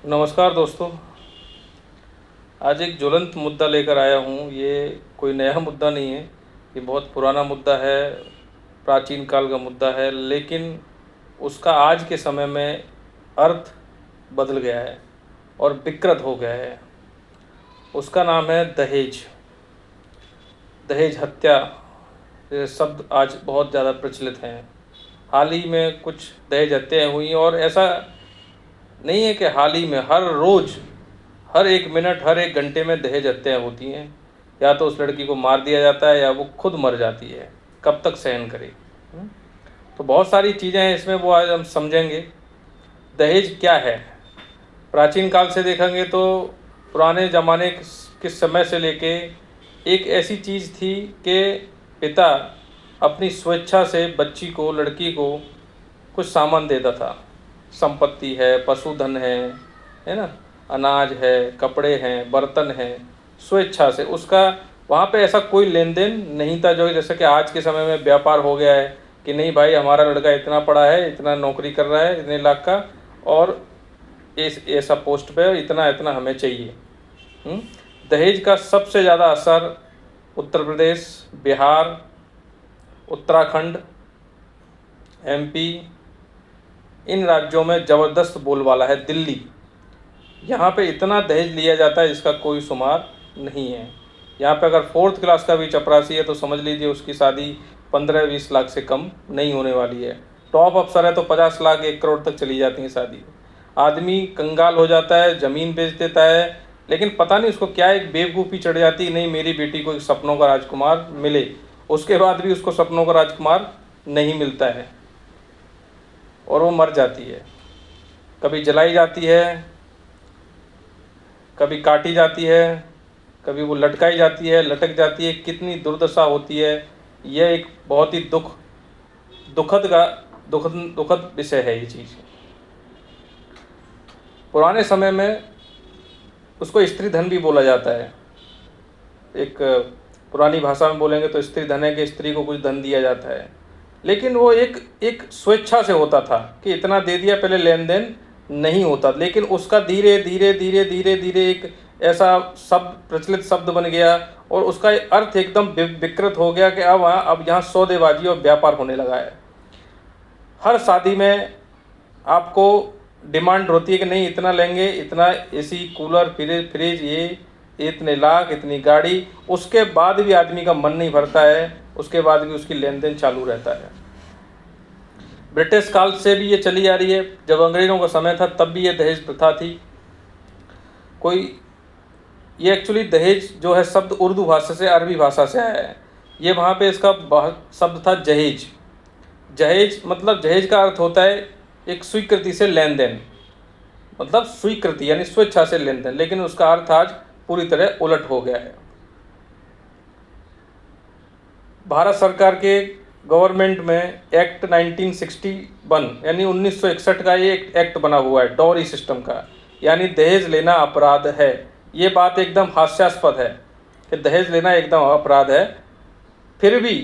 नमस्कार दोस्तों। आज एक ज्वलंत मुद्दा लेकर आया हूँ। ये कोई नया मुद्दा नहीं है, ये बहुत पुराना मुद्दा है, प्राचीन काल का मुद्दा है, लेकिन उसका आज के समय में अर्थ बदल गया है और विकृत हो गया है। उसका नाम है दहेज। दहेज हत्या ये शब्द आज बहुत ज़्यादा प्रचलित हैं। हाल ही में कुछ दहेज हत्याएँ हुई और ऐसा नहीं है कि हाल ही में, हर रोज़, हर एक मिनट, हर एक घंटे में दहेज हत्याएँ होती हैं। या तो उस लड़की को मार दिया जाता है या वो खुद मर जाती है। कब तक सहन करे? तो बहुत सारी चीज़ें हैं इसमें, वो आज हम समझेंगे। दहेज क्या है? प्राचीन काल से देखेंगे तो पुराने ज़माने के समय से लेके एक ऐसी चीज़ थी कि पिता अपनी स्वेच्छा से बच्ची को, लड़की को कुछ सामान देता था। संपत्ति है, पशुधन है ना, अनाज है, कपड़े हैं, बर्तन हैं, स्वेच्छा से उसका। वहाँ पे ऐसा कोई लेन देन नहीं था जो जैसे कि आज के समय में व्यापार हो गया है कि नहीं भाई हमारा लड़का इतना पढ़ा है, इतना नौकरी कर रहा है, इतने लाख का, और इस ऐसा पोस्ट पे इतना इतना हमें चाहिए। दहेज का सबसे ज़्यादा असर उत्तर प्रदेश, बिहार, उत्तराखंड, एमपी, इन राज्यों में ज़बरदस्त बोलबाला है। दिल्ली, यहाँ पे इतना दहेज लिया जाता है जिसका कोई शुमार नहीं है। यहाँ पे अगर 4th क्लास का भी चपरासी है तो समझ लीजिए उसकी शादी 15-20 लाख से कम नहीं होने वाली है। टॉप अफसर है तो 50 लाख 1 करोड़ तक चली जाती है शादी। आदमी कंगाल हो जाता है, ज़मीन बेच देता है, लेकिन पता नहीं उसको क्या एक बेवकूफ़ी चढ़ जाती है, नहीं मेरी बेटी को एक सपनों का राजकुमार मिले। उसके बाद भी उसको सपनों का राजकुमार नहीं मिलता है और वो मर जाती है। कभी जलाई जाती है, कभी काटी जाती है, कभी वो लटकाई जाती है, लटक जाती है। कितनी दुर्दशा होती है। यह एक बहुत ही दुखद विषय है ये चीज़। पुराने समय में उसको स्त्री धन भी बोला जाता है। एक पुरानी भाषा में बोलेंगे तो स्त्री धन है कि स्त्री को कुछ धन दिया जाता है, लेकिन वो एक स्वेच्छा से होता था कि इतना दे दिया, पहले लेन देन नहीं होता। लेकिन उसका धीरे धीरे धीरे धीरे धीरे एक ऐसा शब्द, प्रचलित शब्द बन गया और उसका अर्थ एकदम विकृत हो गया कि अब यहाँ सौदेबाजी और व्यापार होने लगा है। हर शादी में आपको डिमांड होती है कि नहीं इतना लेंगे, इतना एसी, कूलर, फ्रिज, ये इतने लाख, इतनी गाड़ी। उसके बाद भी आदमी का मन नहीं भरता है, उसके बाद भी उसकी लेन देन चालू रहता है। ब्रिटिश काल से भी ये चली आ रही है। जब अंग्रेज़ों का समय था तब भी ये दहेज प्रथा थी। ये एक्चुअली दहेज जो है शब्द उर्दू भाषा से, अरबी भाषा से आया है। ये वहाँ पे इसका शब्द था जहेज। जहेज मतलब, जहेज का अर्थ होता है एक स्वीकृति से लेन देन, मतलब स्वीकृति यानी स्वेच्छा से लेन देन, लेकिन उसका अर्थ आज पूरी तरह उलट हो गया है। भारत सरकार के गवर्नमेंट में एक्ट 1961 यानी 1961 का ये एक एक्ट बना हुआ है डॉरी सिस्टम का, यानी दहेज लेना अपराध है। ये बात एकदम हास्यास्पद है कि दहेज लेना एकदम अपराध है, फिर भी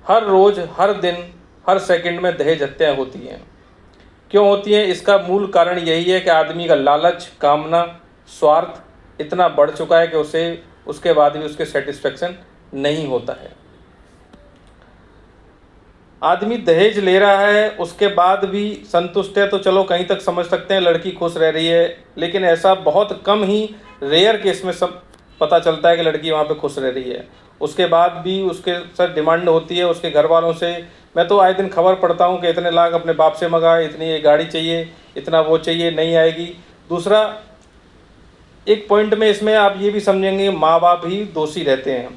हर रोज़, हर दिन, हर सेकंड में दहेज हत्याएँ होती हैं। क्यों होती हैं? इसका मूल कारण यही है कि आदमी का लालच, कामना, स्वार्थ इतना बढ़ चुका है कि उसे उसके बाद भी उसके सेटिस्फेक्शन नहीं होता है। आदमी दहेज ले रहा है, उसके बाद भी संतुष्ट है तो चलो कहीं तक समझ सकते हैं, लड़की खुश रह रही है। लेकिन ऐसा बहुत कम ही, रेयर केस में सब पता चलता है कि लड़की वहाँ पे खुश रह रही है। उसके बाद भी उसके साथ डिमांड होती है उसके घर वालों से। मैं तो आए दिन खबर पढ़ता हूँ कि इतने लाख अपने बाप से मंगाए, इतनी ये गाड़ी चाहिए, इतना वो चाहिए, नहीं आएगी। दूसरा एक पॉइंट में इसमें आप ये भी समझेंगे, माँ बाप ही दोषी रहते हैं।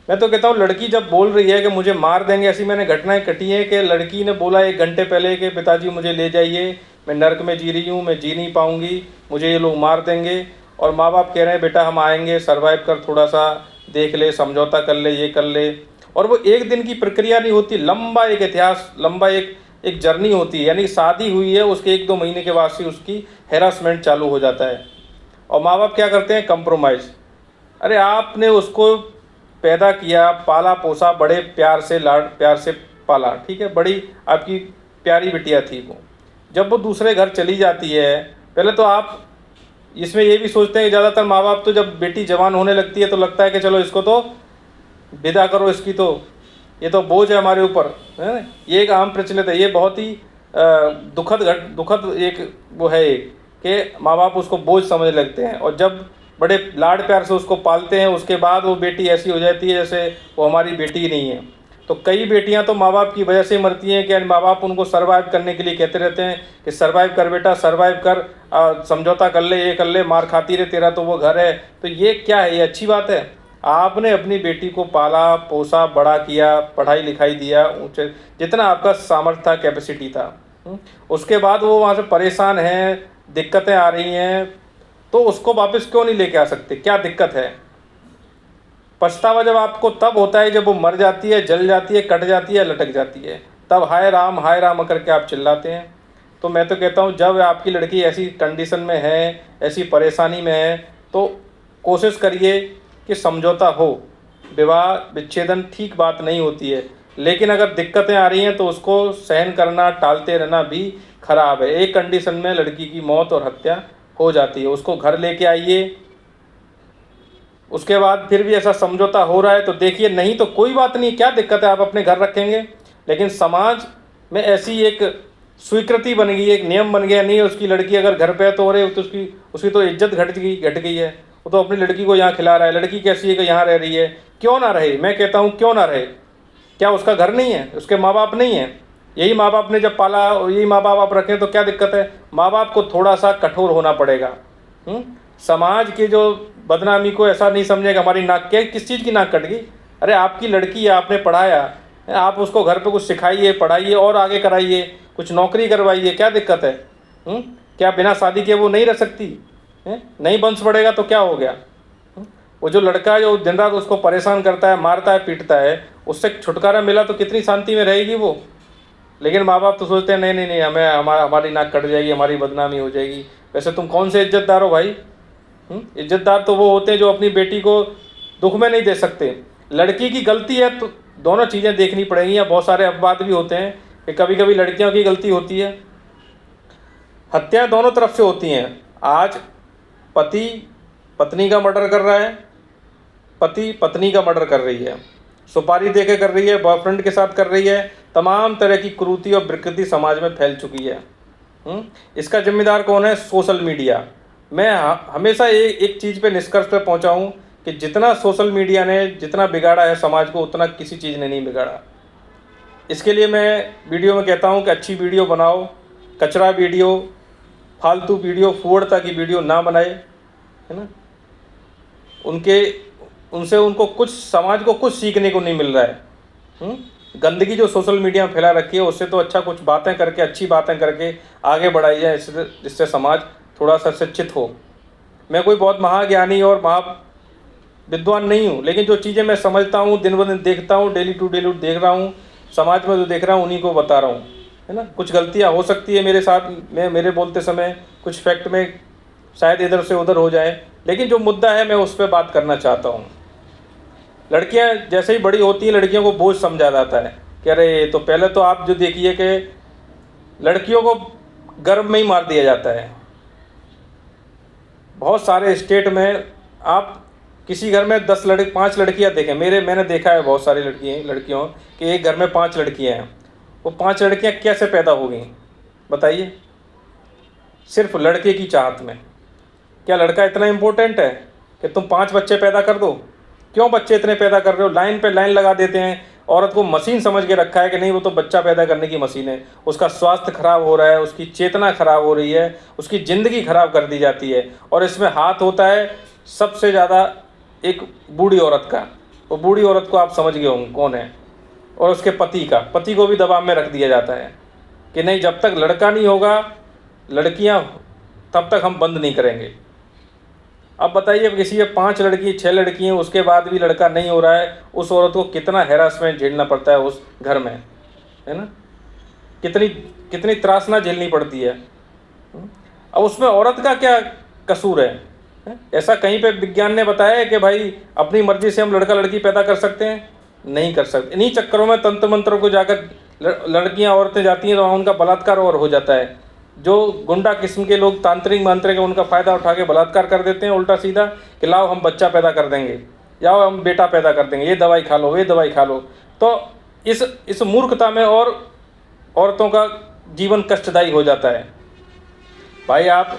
मैं तो कहता हूँ लड़की जब बोल रही है कि मुझे मार देंगे, ऐसी मैंने घटनाएं कटी हैं कि लड़की ने बोला 1 घंटे पहले कि पिताजी मुझे ले जाइए, मैं नर्क में जी रही हूँ, मैं जी नहीं पाऊँगी, मुझे ये लोग मार देंगे। और माँ बाप कह रहे हैं बेटा हम आएंगे, सर्वाइव कर, थोड़ा सा देख ले, समझौता कर ले, ये कर ले। और वो एक दिन की प्रक्रिया नहीं होती, लंबा एक इतिहास, लंबा एक जर्नी होती है। यानी शादी हुई है, उसके 1-2 महीने के बाद से उसकी हैरासमेंट चालू हो जाता है। और माँ बाप क्या करते हैं? कंप्रोमाइज़। अरे आपने उसको पैदा किया, पाला पोसा, बड़े प्यार से, लाड प्यार से पाला, ठीक है, बड़ी आपकी प्यारी बिटिया थी वो। जब वो दूसरे घर चली जाती है, पहले तो आप इसमें ये भी सोचते हैं कि ज़्यादातर माँ बाप तो जब बेटी जवान होने लगती है तो लगता है कि चलो इसको तो विदा करो, इसकी तो ये तो बोझ है हमारे ऊपर, है ना। ये एक आम प्रचलित है, ये बहुत ही दुखद एक वो है एक, कि माँ बाप उसको बोझ समझने लगते हैं, और जब बड़े लाड प्यार से उसको पालते हैं उसके बाद वो बेटी ऐसी हो जाती है जैसे वो हमारी बेटी ही नहीं है। तो कई बेटियां तो माँ बाप की वजह से मरती हैं कि माँ बाप उनको सर्वाइव करने के लिए कहते रहते हैं कि सर्वाइव कर बेटा, सर्वाइव कर, समझौता कर ले, ये कर ले, मार खाती रहे, तेरा तो वो घर है। तो ये क्या है, ये अच्छी बात है? आपने अपनी बेटी को पाला पोसा, बड़ा किया, पढ़ाई लिखाई दिया, ऊँचे जितना आपका सामर्थ्य था, कैपेसिटी था, उसके बाद वो वहाँ से परेशान हैं, दिक्कतें आ रही हैं, तो उसको वापस क्यों नहीं लेके आ सकते? क्या दिक्कत है? पछतावा जब आपको तब होता है जब वो मर जाती है, जल जाती है, कट जाती है, लटक जाती है, तब हाय राम करके आप चिल्लाते हैं। तो मैं तो कहता हूँ जब आपकी लड़की ऐसी कंडीशन में है, ऐसी परेशानी में है, तो कोशिश करिए कि समझौता हो। विवाह विच्छेदन ठीक बात नहीं होती है, लेकिन अगर दिक्कतें आ रही हैं तो उसको सहन करना, टालते रहना भी खराब है। एक कंडीशन में लड़की की मौत और हत्या हो जाती है, उसको घर लेके आइए। उसके बाद फिर भी ऐसा समझौता हो रहा है तो देखिए, नहीं तो कोई बात नहीं, क्या दिक्कत है, आप अपने घर रखेंगे। लेकिन समाज में ऐसी एक स्वीकृति बन गई, एक नियम बन गया, नहीं उसकी लड़की अगर घर पे है तो अरे तो उसकी तो इज्जत घट गई है, वो तो अपनी लड़की को यहाँ खिला रहा है, लड़की कैसी है कि यहाँ रह रही है। क्यों ना रहे, मैं कहता हूँ क्यों ना रहे। क्या उसका घर नहीं है, उसके माँ बाप नहीं है? यही माँ बाप ने जब पाला और यही माँ बाप आप रखें तो क्या दिक्कत है? माँ बाप को थोड़ा सा कठोर होना पड़ेगा। समाज के जो बदनामी को ऐसा नहीं समझेगा हमारी नाक के किस चीज़ की नाक कट गई। अरे आपकी लड़की है, आपने पढ़ाया, आप उसको घर पे कुछ सिखाइए, पढ़ाइए और आगे कराइए, कुछ नौकरी करवाइए, क्या दिक्कत है? क्या बिना शादी के वो नहीं रह सकती है? नहीं वंश बढ़ेगा तो क्या हो गया? वो जो लड़का जो दिन रात उसको परेशान करता है, मारता है, पीटता है, उससे छुटकारा मिला तो कितनी शांति में रहेगी वो। लेकिन माँ बाप तो सोचते हैं नहीं नहीं नहीं, हमारी नाक कट जाएगी, हमारी बदनामी हो जाएगी। वैसे तुम कौन से इज्जतदार हो भाई? इज्जतदार तो वो होते हैं जो अपनी बेटी को दुख में नहीं दे सकते। लड़की की गलती है तो दोनों चीज़ें देखनी पड़ेंगी। या बहुत सारे अपवाद भी होते हैं कि कभी कभी लड़कियों की गलती होती है। हत्याएं दोनों तरफ से होती हैं। आज पति पत्नी का मर्डर कर रहा है, पति पत्नी का मर्डर कर रही है, सुपारी देके कर रही है, बॉयफ्रेंड के साथ कर रही है। तमाम तरह की क्रूरति और विकृति समाज में फैल चुकी है। इसका जिम्मेदार कौन है? Social media. मैं हमेशा एक चीज़ पे निष्कर्ष पे पहुंचा हूं कि जितना सोशल मीडिया ने जितना बिगाड़ा है समाज को, उतना किसी चीज़ ने नहीं बिगाड़ा। इसके लिए मैं वीडियो में कहता हूं कि अच्छी वीडियो बनाओ, कचरा वीडियो, फालतू वीडियो, फुहड़ता की वीडियो ना बनाए, है ना। उनसे उनको कुछ समाज को कुछ सीखने को नहीं मिल रहा है। गंदगी जो सोशल मीडिया में फैला रखी है उससे तो अच्छा कुछ बातें करके, अच्छी बातें करके आगे बढ़ाई जाए, जिससे समाज थोड़ा सा शिक्षित हो। मैं कोई बहुत महाज्ञानी और विद्वान नहीं हूँ, लेकिन जो चीज़ें मैं समझता हूँ, दिन ब दिन देखता हूँ, डेली टू डेली देख रहा हूँ, समाज में जो देख रहा हूँ उन्हीं को बता रहा हूँ, है ना। कुछ गलतियाँ हो सकती है मेरे साथ, मेरे बोलते समय कुछ फैक्ट में शायद इधर से उधर हो जाए, लेकिन जो मुद्दा है मैं उस पर बात करना चाहता हूँ। लड़कियां जैसे ही बड़ी होती हैं लड़कियों को बोझ समझा जाता है कि अरे, तो पहले तो आप जो देखिए कि लड़कियों को गर्भ में ही मार दिया जाता है। बहुत सारे स्टेट में आप किसी घर में 5 लड़कियां देखें, मैंने देखा है बहुत सारी लड़कियों कि एक घर में 5 लड़कियां हैं। वो 5 लड़कियां कैसे पैदा हो गई बताइए? सिर्फ लड़के की चाहत में। क्या लड़का इतना इम्पोर्टेंट है कि तुम 5 बच्चे पैदा कर दो? क्यों बच्चे इतने पैदा कर रहे हो? लाइन पे लाइन लगा देते हैं। औरत को मशीन समझ के रखा है कि नहीं, वो तो बच्चा पैदा करने की मशीन है। उसका स्वास्थ्य खराब हो रहा है, उसकी चेतना खराब हो रही है, उसकी ज़िंदगी खराब कर दी जाती है। और इसमें हाथ होता है सबसे ज़्यादा एक बूढ़ी औरत का। वो बूढ़ी औरत को आप समझ गए होंगे कौन है, और उसके पति को भी दबाव में रख दिया जाता है कि नहीं, जब तक लड़का नहीं होगा लड़कियां तब तक हम बंद नहीं करेंगे। अब बताइए, किसी के 5 लड़की 6 लड़की हैं, उसके बाद भी लड़का नहीं हो रहा है, उस औरत को कितना हैरासमेंट झेलना पड़ता है उस घर में, है ना। कितनी त्रासना झेलनी पड़ती है। अब उसमें औरत का क्या कसूर है? ऐसा कहीं पे विज्ञान ने बताया है कि भाई अपनी मर्जी से हम लड़का लड़की पैदा कर सकते हैं? नहीं कर सकते। इन्हीं चक्करों में तंत्र मंत्रों को जाकर लड़कियां औरतें जाती हैं तो उनका बलात्कार और हो जाता है। जो गुंडा किस्म के लोग तांत्रिक मांत्रिक हैं उनका फ़ायदा उठा के बलात्कार कर देते हैं उल्टा सीधा, कि लाओ हम बच्चा पैदा कर देंगे, या हम बेटा पैदा कर देंगे, ये दवाई खा लो, ये दवाई खा लो। तो इस मूर्खता में और औरतों का जीवन कष्टदायी हो जाता है। भाई आप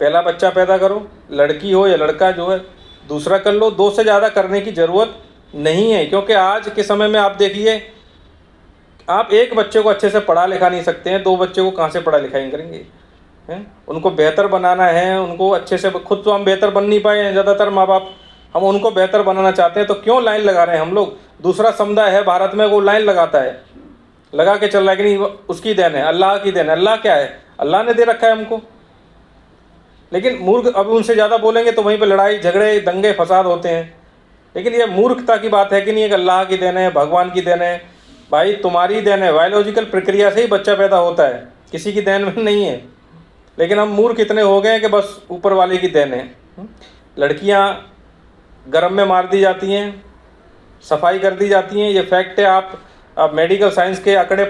पहला बच्चा पैदा करो, लड़की हो या लड़का जो है, दूसरा कर लो, 2 से ज़्यादा करने की ज़रूरत नहीं है। क्योंकि आज के समय में आप देखिए, आप एक बच्चे को अच्छे से पढ़ा लिखा नहीं सकते हैं, 2 बच्चे को कहाँ से पढ़ा लिखाई करेंगे हैं? उनको बेहतर बनाना है, उनको अच्छे से, खुद तो हम बेहतर बन नहीं पाए हैं ज़्यादातर माँ बाप, हम उनको बेहतर बनाना चाहते हैं, तो क्यों लाइन लगा रहे हैं हम लोग। दूसरा समुदाय है भारत में, वो लाइन लगाता है, लगा के चल रहा है कि नहीं उसकी देन है, अल्लाह की देन है। अल्लाह क्या है? अल्लाह ने दे रखा है हमको। लेकिन मूर्ख, अब उनसे ज़्यादा बोलेंगे तो वहीं पे लड़ाई झगड़े दंगे फसाद होते हैं। लेकिन ये मूर्खता की बात है कि नहीं, एक अल्लाह की देन है, भगवान की देन है। भाई तुम्हारी देन है, बायोलॉजिकल प्रक्रिया से ही बच्चा पैदा होता है, किसी की देन में नहीं है। लेकिन हम मूर्ख इतने हो गए हैं कि बस ऊपर वाले की देन है। लड़कियां गर्म में मार दी जाती हैं, सफाई कर दी जाती हैं, ये फैक्ट है। आप मेडिकल साइंस के आंकड़े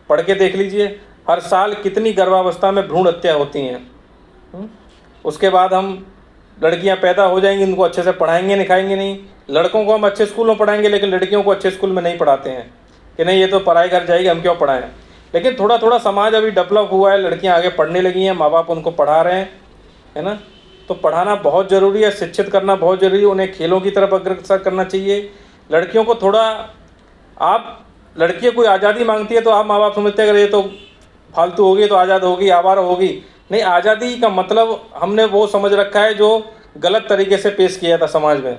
पढ़ के देख लीजिए, हर साल कितनी गर्भावस्था में भ्रूण हत्या होती हैं। उसके बाद हम लड़कियां पैदा हो जाएंगी, उनको अच्छे से पढ़ाएंगे लिखाएंगे नहीं। लड़कों को हम अच्छे स्कूल में पढ़ाएंगे, लेकिन लड़कियों को अच्छे स्कूल में नहीं पढ़ाते हैं कि नहीं ये तो पढ़ाई कर जाएगी, हम क्यों पढ़ाएं। लेकिन थोड़ा थोड़ा समाज अभी डेवलप हुआ है, लड़कियां आगे पढ़ने लगी हैं, माँ बाप उनको पढ़ा रहे हैं, है ना। तो पढ़ाना बहुत ज़रूरी है, शिक्षित करना बहुत ज़रूरी है, उन्हें खेलों की तरफ अग्रसर करना चाहिए। लड़कियों को थोड़ा, आप लड़कियाँ कोई आज़ादी मांगती है तो आप माँ बाप समझते हैं अगर ये तो फालतू होगी, तो आज़ाद होगी, आवारा होगी। नहीं, आज़ादी का मतलब हमने वो समझ रखा है जो गलत तरीके से पेश किया था समाज में।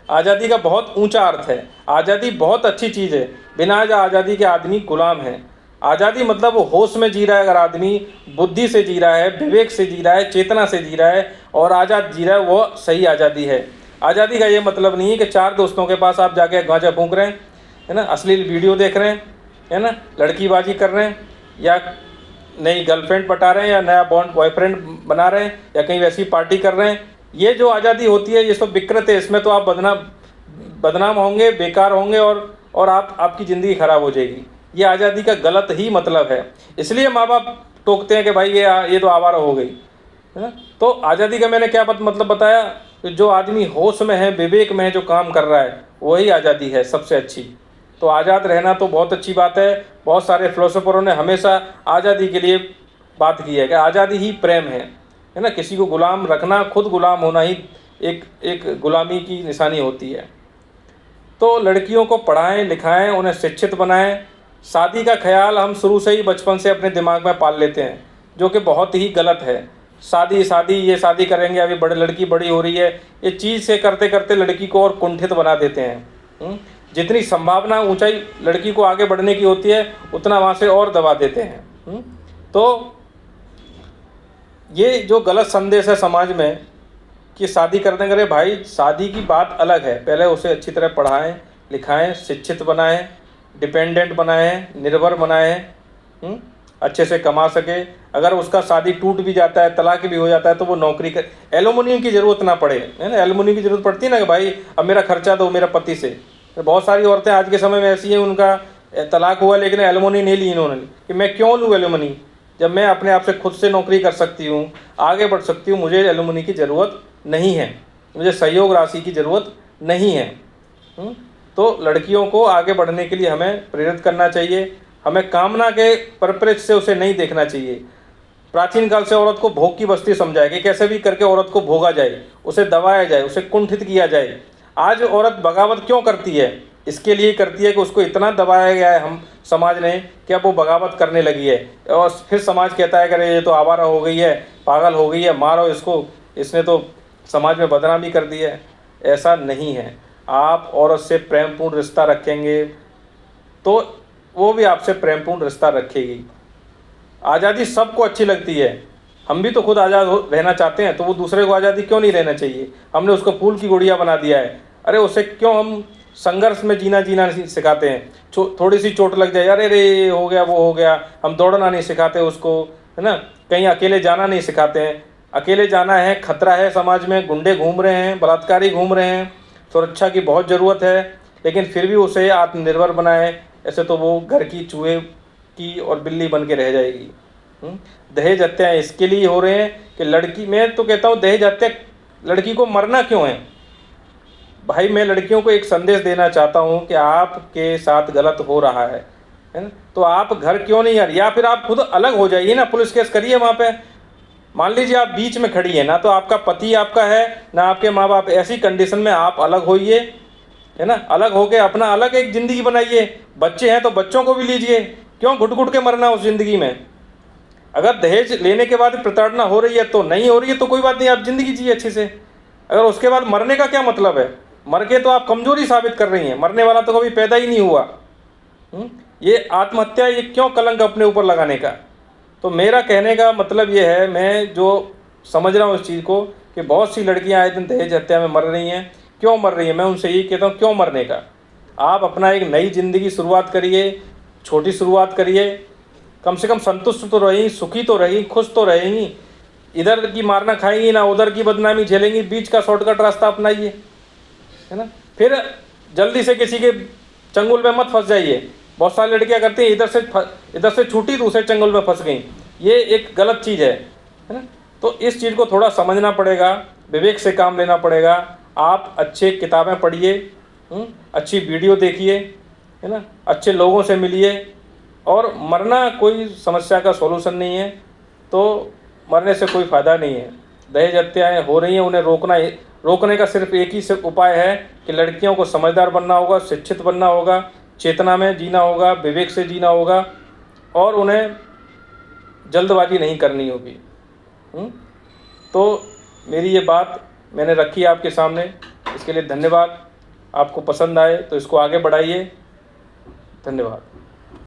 आज़ादी का बहुत ऊंचा अर्थ है, आज़ादी बहुत अच्छी चीज़ है। बिना आज़ादी के आदमी गुलाम है। आज़ादी मतलब वो होश में जी रहा है, अगर आदमी बुद्धि से जी रहा है, विवेक से जी रहा है, चेतना से जी रहा है और आज़ाद जी रहा है, वो सही आज़ादी है। आज़ादी का ये मतलब नहीं है कि 4 दोस्तों के पास आप जाके गांजा फूंक रहे हैं, है ना, अश्लील वीडियो देख रहे हैं, है ना, लड़कीबाजी कर रहे हैं, या नई गर्लफ्रेंड पटा रहे हैं, या नया बॉयफ्रेंड बना रहे हैं, या कहीं वैसी पार्टी कर रहे हैं। ये जो आज़ादी होती है ये सब विकृत है, इसमें तो आप बदनाम होंगे, बेकार होंगे और आपकी ज़िंदगी खराब हो जाएगी। ये आज़ादी का गलत ही मतलब है। इसलिए माँ बाप टोकते हैं कि भाई ये तो आवारा हो गई, है ना। तो आज़ादी का मैंने क्या मतलब बताया, कि जो आदमी होश में है, विवेक में है, जो काम कर रहा है, वही आज़ादी है सबसे अच्छी। तो आज़ाद रहना तो बहुत अच्छी बात है। बहुत सारे फिलोसोफरों ने हमेशा आज़ादी के लिए बात की है कि आज़ादी ही प्रेम है ना। किसी को गुलाम रखना, खुद गुलाम होना ही एक गुलामी की निशानी होती है। तो लड़कियों को पढ़ाएं लिखाएं, उन्हें शिक्षित बनाएं। शादी का ख्याल हम शुरू से ही बचपन से अपने दिमाग में पाल लेते हैं, जो कि बहुत ही गलत है। ये शादी करेंगे, अभी लड़की बड़ी हो रही है, ये चीज़ से करते करते लड़की को और कुंठित बना देते हैं। जितनी संभावना ऊंचाई लड़की को आगे बढ़ने की होती है, उतना वहाँ से और दबा देते हैं। तो ये जो गलत संदेश है समाज में कि शादी करने करे, भाई शादी की बात अलग है, पहले उसे अच्छी तरह पढ़ाएं लिखाएं, शिक्षित बनाएं, डिपेंडेंट बनाएं, निर्भर बनाएं, अच्छे से कमा सके। अगर उसका शादी टूट भी जाता है, तलाक भी हो जाता है, तो वो नौकरी कर, एलुमनी की ज़रूरत ना पड़े, है ना। एलुमनी की ज़रूरत पड़ती है ना कि भाई अब मेरा खर्चा दो मेरा पति से। बहुत सारी औरतें आज के समय में ऐसी हैं, उनका तलाक हुआ लेकिन एलुमनी नहीं ली इन्होंने, कि मैं क्यों लूँ एलुमनी, जब मैं अपने आप से खुद से नौकरी कर सकती हूँ, आगे बढ़ सकती हूँ, मुझे एलुमनी की ज़रूरत नहीं है, मुझे सहयोग राशि की ज़रूरत नहीं है। तो लड़कियों को आगे बढ़ने के लिए हमें प्रेरित करना चाहिए, हमें कामना के परिप्रेक्ष्य से उसे नहीं देखना चाहिए। प्राचीन काल से औरत को भोग की बस्ती समझा है कि कैसे भी करके औरत को भोगा जाए, उसे दबाया जाए, उसे कुंठित किया जाए। आज औरत बगावत क्यों करती है? इसके लिए करती है कि उसको इतना दबाया गया है हम समाज ने कि अब वो बगावत करने लगी है, और फिर समाज कहता है कि अरे ये तो आवारा हो गई है, पागल हो गई है, मारो इसको, इसने तो समाज में बदनामी कर दी है। ऐसा नहीं है। आप औरत से प्रेमपूर्ण रिश्ता रखेंगे तो वो भी आपसे प्रेमपूर्ण रिश्ता रखेगी। आज़ादी सबको अच्छी लगती है, हम भी तो खुद आज़ाद रहना चाहते हैं, तो वो दूसरे को आज़ादी क्यों नहीं रहना चाहिए? हमने उसको फूल की गुड़िया बना दिया है। अरे उसे क्यों हम संघर्ष में जीना नहीं सिखाते हैं? थोड़ी सी चोट लग जाए, अरे रे हो गया वो हो गया, हम दौड़ना नहीं सिखाते उसको, है ना। कहीं अकेले जाना नहीं सिखाते हैं। अकेले जाना है, खतरा है, समाज में गुंडे घूम रहे हैं, बलात्कारी घूम रहे हैं, सुरक्षा की बहुत ज़रूरत है। लेकिन फिर भी उसे आत्मनिर्भर बनाएं, ऐसे तो वो घर की चूहे की और बिल्ली बन के रह जाएगी। दहेज हत्याएं इसके लिए हो रहे हैं कि लड़की, मैं तो कहता हूँ दहेज हत्या, लड़की को मरना क्यों है भाई? मैं लड़कियों को एक संदेश देना चाहता हूँ कि आपके साथ गलत हो रहा है ना, तो आप घर क्यों नहीं आ रही, या फिर आप खुद अलग हो जाइए ना, पुलिस केस करिए वहाँ पे। मान लीजिए आप बीच में खड़ी है ना, तो आपका पति आपका है ना आपके माँ बाप, ऐसी कंडीशन में आप अलग होइए, है ना, अलग होके अपना अलग एक ज़िंदगी बनाइए। बच्चे हैं तो बच्चों को भी लीजिए, क्यों घुट घुट के मरना उस ज़िंदगी में? अगर दहेज लेने के बाद प्रताड़ना हो रही है तो नहीं हो रही है तो कोई बात नहीं, आप ज़िंदगी जिए अच्छे से। अगर उसके बाद मरने का क्या मतलब है? मर के तो आप कमज़ोरी साबित कर रही हैं, मरने वाला तो कभी पैदा ही नहीं हुआ। ये आत्महत्या, ये क्यों कलंक अपने ऊपर लगाने का? तो मेरा कहने का मतलब ये है, मैं जो समझ रहा हूँ इस चीज़ को, कि बहुत सी लड़कियां आए दिन दहेज हत्या में मर रही हैं। क्यों मर रही हैं? मैं उनसे यही कहता हूँ, क्यों मरने का? आप अपना एक नई ज़िंदगी शुरुआत करिए, छोटी शुरुआत करिए, कम से कम संतुष्ट तो रहेंगी, सुखी तो रहेंगी, खुश तो रहेंगी। इधर की मारना खाएंगी ना उधर की बदनामी झेलेंगी, बीच का शॉर्टकट रास्ता अपनाइए, है ना। फिर जल्दी से किसी के चंगुल में मत फंस जाइए। बहुत सारी लड़कियां करती हैं, इधर से छूटी दूसरे चंगुल में फंस गई, ये एक गलत चीज़ है ना। तो इस चीज़ को थोड़ा समझना पड़ेगा, विवेक से काम लेना पड़ेगा। आप अच्छे किताबें पढ़िए, अच्छी वीडियो देखिए, है ना, अच्छे लोगों से मिलिए। और मरना कोई समस्या का सॉल्यूशन नहीं है, तो मरने से कोई फ़ायदा नहीं है। दहेज हत्याएँ हो रही हैं, उन्हें रोकने का सिर्फ एक ही सिर्फ उपाय है कि लड़कियों को समझदार बनना होगा, शिक्षित बनना होगा, चेतना में जीना होगा, विवेक से जीना होगा, और उन्हें जल्दबाजी नहीं करनी होगी। तो मेरी ये बात मैंने रखी आपके सामने, इसके लिए धन्यवाद। आपको पसंद आए तो इसको आगे बढ़ाइए। धन्यवाद।